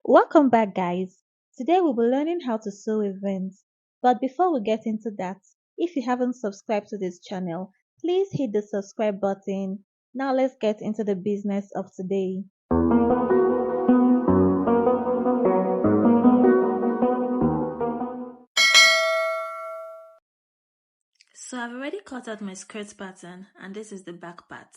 Welcome back, guys. Today we'll be learning how to sew events. But before we get into that, if you haven't subscribed to this channel, please hit the subscribe button. Now let's get into the business of today. So I've already cut out my skirt pattern and this is the back part.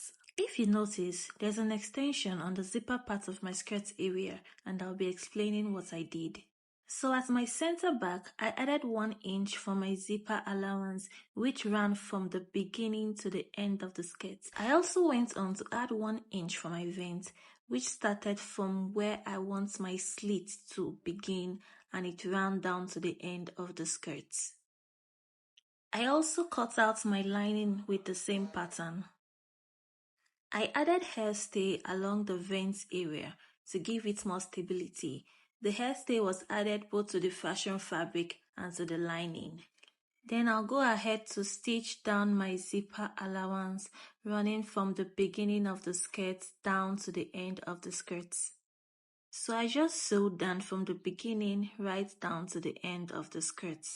If you notice, there's an extension on the zipper part of my skirt area and I'll be explaining what I did. So at my center back, I added 1 inch for my zipper allowance, which ran from the beginning to the end of the skirt. I also went on to add 1 inch for my vent, which started from where I want my slit to begin and it ran down to the end of the skirt. I also cut out my lining with the same pattern. I added hairstay along the vent area to give it more stability. The hairstay was added both to the fashion fabric and to the lining. Then I'll go ahead to stitch down my zipper allowance running from the beginning of the skirt down to the end of the skirt. So I just sewed down from the beginning right down to the end of the skirt.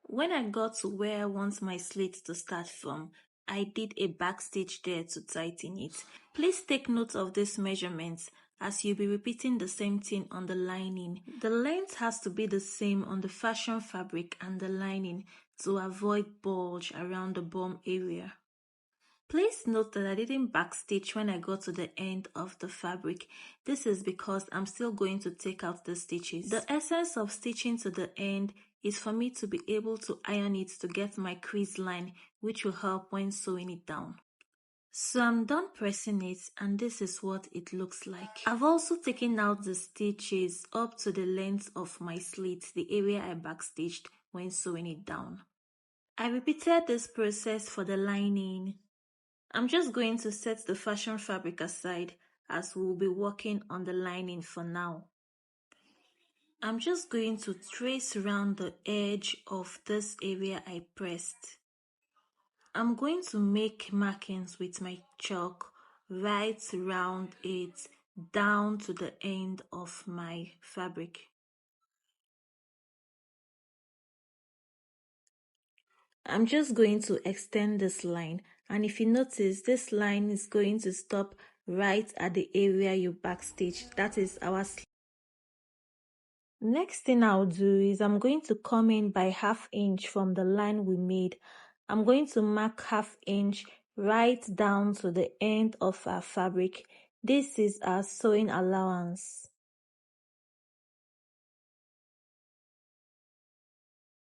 When I got to where I want my slit to start from, I did a back stitch there to tighten it. Please take note of these measurements as you'll be repeating the same thing on the lining. The length has to be the same on the fashion fabric and the lining to avoid bulge around the bum area. Please note that I didn't backstitch when I got to the end of the fabric. This is because I'm still going to take out the stitches. The essence of stitching to the end is for me to be able to iron it to get my crease line, which will help when sewing it down. So I'm done pressing it and this is what it looks like. I've also taken out the stitches up to the length of my slit, the area I backstitched when sewing it down. I repeated this process for the lining. I'm just going to set the fashion fabric aside as we'll be working on the lining for now. I'm just going to trace around the edge of this area I pressed. I'm going to make markings with my chalk right around it down to the end of my fabric. I'm just going to extend this line, and if you notice, this line is going to stop right at the area you backstitch. That is our sleeve. Next thing I'll do is I'm going to come in by 1/2 inch from the line we made. I'm going to mark 1/2 inch right down to the end of our fabric. This is our sewing allowance.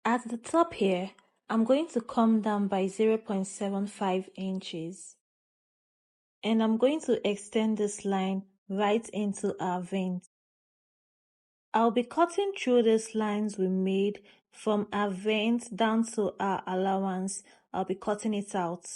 At the top here, I'm going to come down by 0.75 inches. And I'm going to extend this line right into our vent. I'll be cutting through these lines we made from our vent down to our allowance. I'll be cutting it out.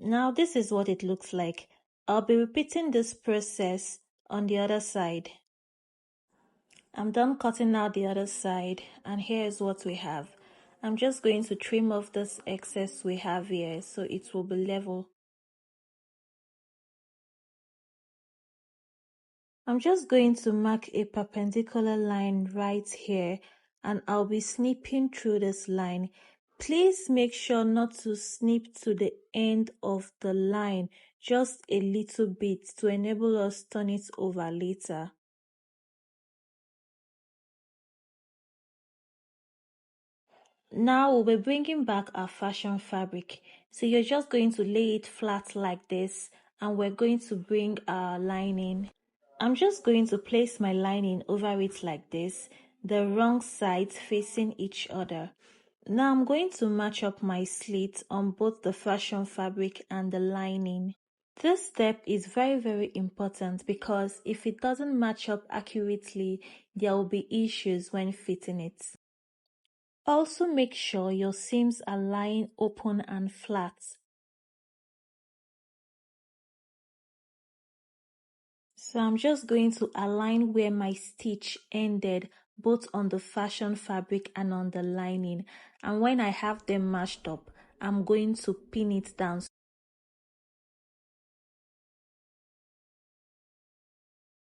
Now this is what it looks like. I'll be repeating this process on the other side. I'm done cutting out the other side and here is what we have. I'm just going to trim off this excess we have here so it will be level. I'm just going to mark a perpendicular line right here and I'll be snipping through this line. Please make sure not to snip to the end of the line, just a little bit to enable us turn it over later. Now we'll be bringing back our fashion fabric. So you're just going to lay it flat like this and we're going to bring our lining. I'm just going to place my lining over it like this, the wrong sides facing each other. Now I'm going to match up my slit on both the fashion fabric and the lining. This step is very important because if it doesn't match up accurately, there will be issues when fitting it. Also make sure your seams are lying open and flat. So I'm just going to align where my stitch ended both on the fashion fabric and on the lining. And when I have them mashed up, I'm going to pin it down.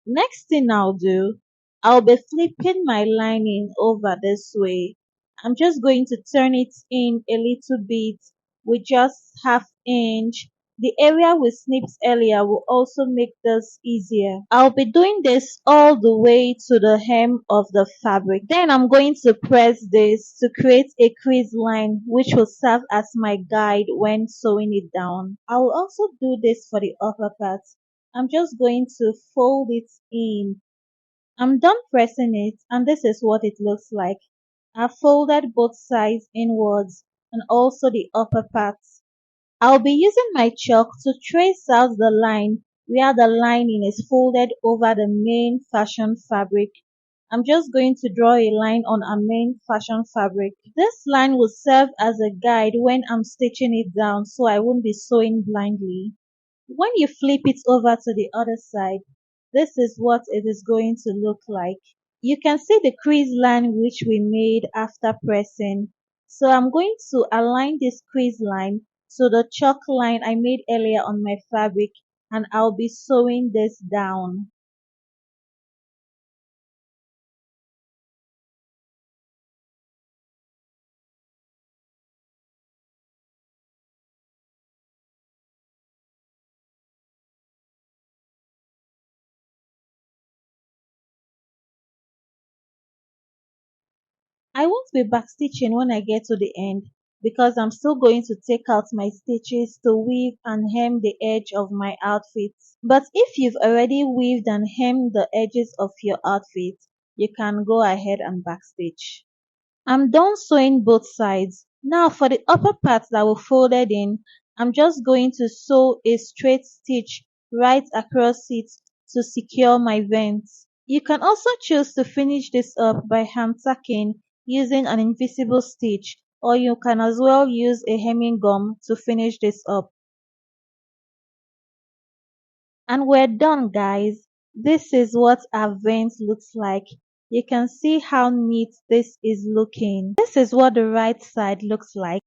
Next thing I'll do, I'll be flipping my lining over this way. I'm just going to turn it in a little bit with just half inch. The area we snipped earlier will also make this easier. I'll be doing this all the way to the hem of the fabric. Then I'm going to press this to create a crease line which will serve as my guide when sewing it down. I will also do this for the upper part. I'm just going to fold it in. I'm done pressing it and this is what it looks like. I've folded both sides inwards and also the upper part. I'll be using my chalk to trace out the line where the lining is folded over the main fashion fabric. I'm just going to draw a line on our main fashion fabric. This line will serve as a guide when I'm stitching it down so I won't be sewing blindly. When you flip it over to the other side, this is what it is going to look like. You can see the crease line which we made after pressing. So I'm going to align this crease line to the chalk line I made earlier on my fabric and I'll be sewing this down. I won't be backstitching when I get to the end because I'm still going to take out my stitches to weave and hem the edge of my outfit. But if you've already weaved and hemmed the edges of your outfit, you can go ahead and backstitch. I'm done sewing both sides. Now for the upper part that we folded in, I'm just going to sew a straight stitch right across it to secure my vents. You can also choose to finish this up by hand tacking using an invisible stitch, or you can as well use a hemming gum to finish this up. And we're done, guys. This is what our vent looks like. You can see how neat this is looking. This is what the right side looks like.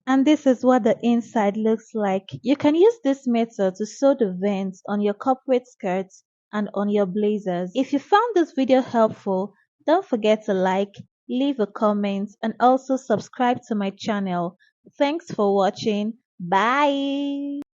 And this is what the inside looks like. You can use this method to sew the vents on your corporate skirts and on your blazers. If you found this video helpful, don't forget to like, leave a comment, and also subscribe to my channel. Thanks for watching. Bye.